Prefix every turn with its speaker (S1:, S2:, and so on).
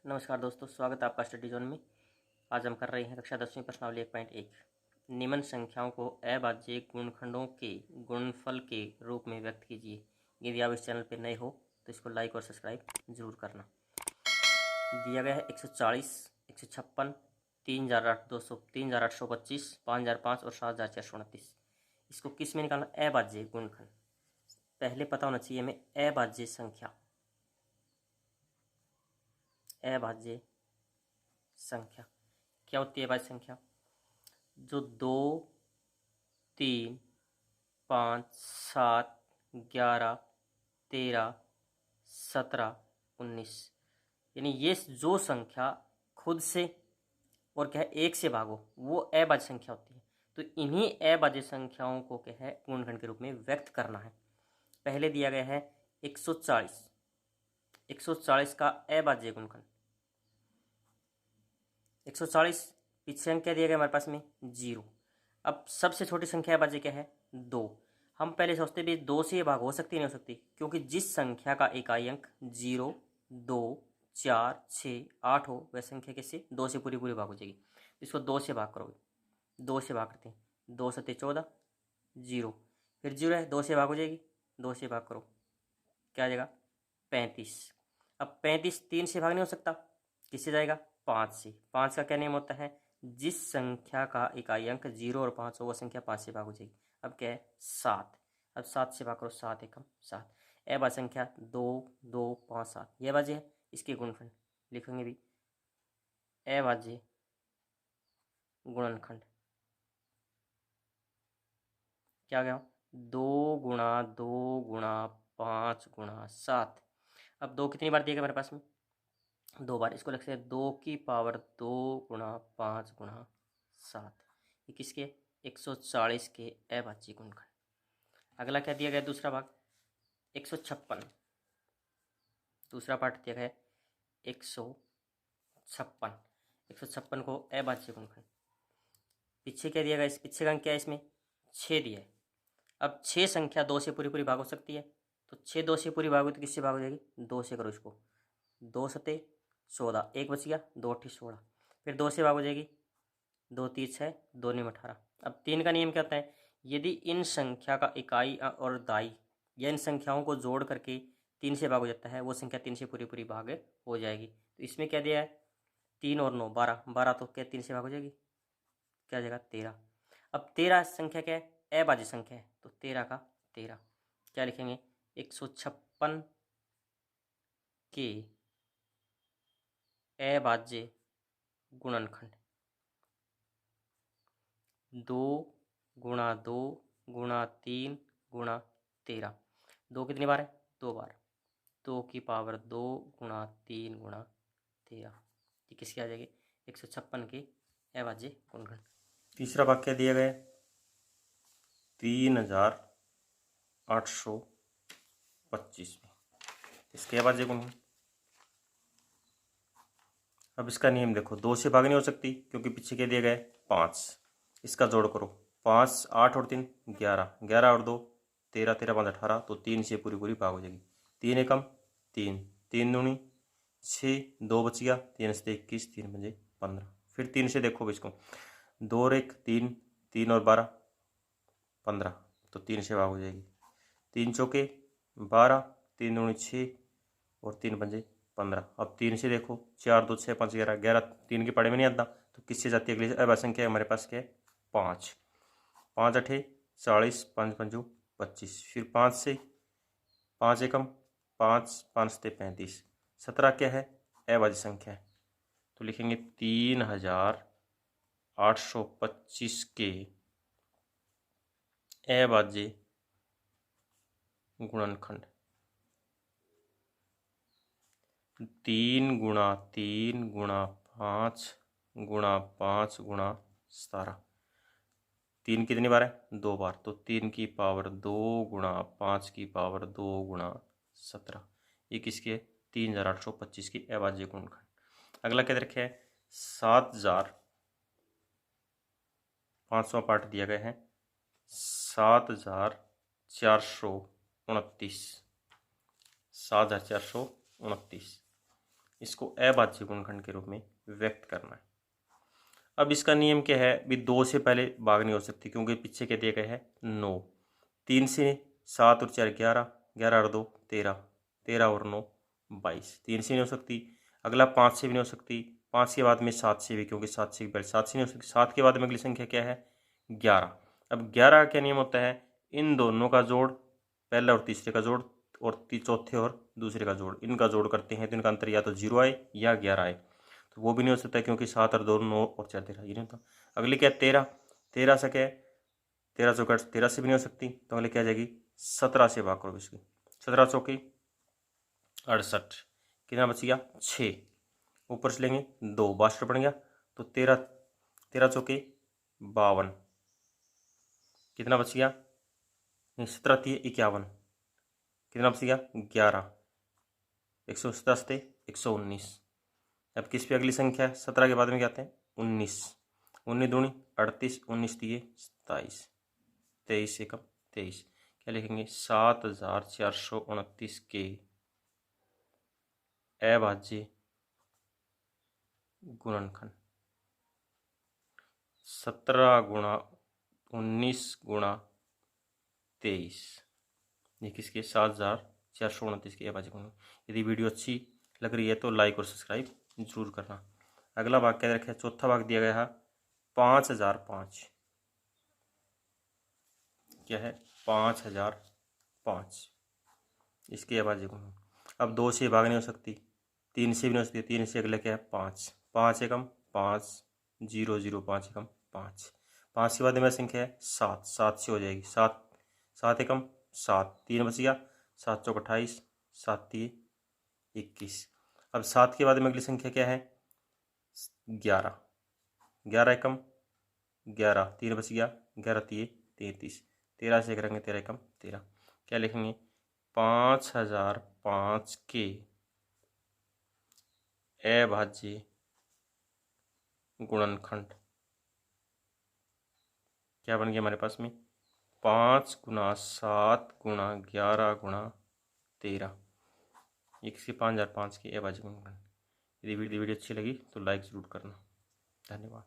S1: नमस्कार दोस्तों, स्वागत है आपका स्टडी जोन में। आज हम कर रहे हैं कक्षा 10वीं प्रश्नावली 1.1। निम्न संख्याओं को अभाज्य गुणनखंडों के गुणनफल के रूप में व्यक्त कीजिए। यदि आप इस चैनल पर नए हो तो इसको लाइक और सब्सक्राइब जरूर करना। दिया गया है 140, 156, 3008, 3825, 5005 और 7429। इसको किस में निकालना? अभाज्य गुणनखंड। पहले पता होना चाहिए हमें अभाज्य संख्या। अभाज्य संख्या क्या होती है? अभाज्य संख्या जो 2, 3, 5, 7, 11, 13, 17, 19 यानी ये जो संख्या खुद से और क्या है एक से भागो वो अभाज्य संख्या होती है। तो इन्हीं अभाज्य संख्याओं को क्या है गुणनखंड के रूप में व्यक्त करना है। पहले दिया गया है 140। 140 का अभाज्य गुणनखंड 140। पीछे अंक क्या दिया गया हमारे पास में? 0। अब सबसे छोटी संख्या अभाज्य क्या है? 2। हम पहले सोचते भी 2 से ये भाग हो सकती नहीं हो सकती, क्योंकि जिस संख्या का इकाई अंक 0, 2, 4, 6, 8 हो वह संख्या कैसे 2 से पूरी पूरी भाग हो जाएगी। इसको 2 से भाग करोगे, 2 से भाग करते हैं, 2 सत्ते 14, 0, फिर 0 है 2 से भाग हो जाएगी, 2 से भाग करो क्या आ जाएगा? 35। अब 35 3 से भाग नहीं हो सकता, किससे जाएगा? 5 से। 5 का क्या नियम होता है? जिस संख्या का इकाई अंक 0 और 5 हो वह संख्या 5 से भाग हो जाएगी। अब क्या है? 7। अब 7 से भाग करो, 7 एकम 7। अभाज्य संख्या 2, 2, 5, 7 यह अभाज्य है। इसके गुणनखंड लिखेंगे भी अभाज्य गुणनखंड क्या गया? 2 गुणा 2 गुणा 5 गुणा 7। अब 2 कितनी बार दिया गया हमारे पास में? 2 बार। इसको लिखते हैं 2 की पावर 2 गुणा 5 गुणा 7। ये किसके? 140 के अभाज्य गुणनखंड। अगला क्या दिया गया? दूसरा भाग 156। दूसरा पार्ट दिया गया 156। 156 को अभाज्य गुणनखंड। पीछे क्या दिया गया? इस पीछे का अंक क्या है? इसमें 6 दिया है। अब 6 संख्या 2 से पूरी पूरी भाग हो सकती है, तो 6 2 से पूरी भाग हुई तो किससे भाग हो जाएगी? 2 से करो इसको, 2 सत्ते 14, एक बच गया, 2 अट्ठी 16, फिर 2 से भाग हो जाएगी, 2 तीन 6, 2 निम 18। अब 3 का नियम क्या होता है? यदि इन संख्या का इकाई और दाई या इन संख्याओं को जोड़ करके 3 से भाग हो जाता है वो संख्या 3 से पूरी पूरी भाग हो जाएगी। तो इसमें क्या दिया है? 3 और 9 12, 12 तो क्या 3 से भाग हो जाएगी, क्या जाएगा? 13। अब 13 संख्या क्या है? अभाज्य संख्या है, तो 13 का 13 क्या लिखेंगे? 156 के अभाज्य गुणनखंड 2 गुणा 2 गुणा 3 गुणा 13। 2 कितनी बार है? 2 बार। 2 की पावर 2 गुणा 3 गुणा 13। ये किसकी आ जाएगी? 156 के अभाज्य गुणनखंड। तीसरा वाक्य दिया गया 3825 में, इसके अभाज्य गुणनखंड। अब इसका नियम देखो, 2 से भाग नहीं हो सकती क्योंकि पीछे क्या दिया गया है? 5। इसका जोड़ करो, 5 8 और 3 11, 11 और 2 13, 13 5 18, तो 3 से पूरी पूरी भाग हो जाएगी। 3 एकम 3, 3 दूनी 6, 2 बच गया, 3 से 21, 3 बजे 15। फिर 3 से देखो इसको, 2 और 1 3, 3 और 12 15, तो 3 से भाग हो जाएगी। 3 चौके 12, 3 दूनी 6 और 3 बजे 15। अब 3 से देखो, 4 2 6 5 11, 11 3 के पड़े में नहीं आता, तो किससे जाती है अगली अभाज्य संख्या? हमारे पास क्या है? 5। 5 अठे 40, 5 पंजू 25, फिर 5 से 5 एकम 5, 5 से 35, 17 क्या है? अभाज्य संख्या है, तो लिखेंगे 3825 के अभाज्य गुणनखंड 3 गुणा 3 गुणा 5 गुणा 5 गुणा 17। 3 कितनी बार है? 2 बार, तो 3 की पावर 2 गुणा 5 की पावर 2 गुणा 17। ये किसकी है? 3825 की अभाज्य गुणनखंड। अगला क्या रखे है? 7500 पार्ट दिया गया है 7429। 7429 इसको अभाज्य गुणनखंड के रूप में व्यक्त करना है। अब इसका नियम क्या है, भी 2 से पहले भाग नहीं हो सकती क्योंकि पीछे क्या दिया गया है 9, 3 से 7 और 4 11, 11 और 2 13, 13 और 9 22, 3 से नहीं हो सकती। अगला 5 से भी नहीं हो सकती, 5 के बाद में 7 से भी, क्योंकि 7 से पहले 7 से नहीं हो सकती। 7 के बाद में अगली संख्या क्या है 11। अब 11 का क्या नियम होता है, इन दोनों का जोड़, पहला और तीसरे का जोड़ और चौथे और दूसरे का जोड़, इनका जोड़ करते हैं तो इनका अंतर या तो 0 आए या 11 आए, तो वो भी नहीं हो सकता क्योंकि 7 और 2 9 और 4 13, ये नहीं होता। अगली क्या 13, 13 से क्या है 13 चौका 13 से भी नहीं हो सकती, तो अगले क्या आ जाएगी 17 से भाग करो इसकी, 17 चौकी 68, कितना बच गया 6, ऊपर से लेंगे 2 62 बन गया, तो 13 13 चौके 52, कितना बच गया नहीं 17 3 51, कितना बच गया 11, 117 थे 119। अब किस पे अगली संख्या है, 17 के बाद में क्या आते हैं 19, 19 दूनी 38, 19 दिए 27, 23 एकम 23, क्या लिखेंगे 7429 के अभाज्य गुणनखंड। 17 गुणा 19 गुणा 23, ये किसके 7429 के अभाज्य गुणनखंड। यदि वीडियो अच्छी लग रही है तो लाइक और सब्सक्राइब जरूर करना। अगला भाग क्या रखा है, चौथा भाग दिया गया है 5005, क्या है 5005, इसके अभाज्य गुणनखंड। अब 2 से भाग नहीं हो सकती, 3 से भी नहीं हो सकती, 3 से अगले क्या है 5, 5 एकम 5 0 0 5 एकम 5, 5 के बाद में संख्या है 7, 7 से हो जाएगी 7, 7 एकम 7, 3 बच गया 7 चौक 28, 7 3 21। अब 7 के बाद में अगली संख्या क्या है 11, 11 एकम 11, 3 बच गया 11 3 33, 13 से करेंगे 13 एकम 13, क्या लिखेंगे 5005 के अभाज्य गुणनखंड। क्या बन गया हमारे पास में 5 गुणा 7 गुणा 11 गुणा 13, ये किसी 5005 के अभाज्य गुणनखंड। यदि वीडियो अच्छी लगी तो लाइक ज़रूर करना। धन्यवाद।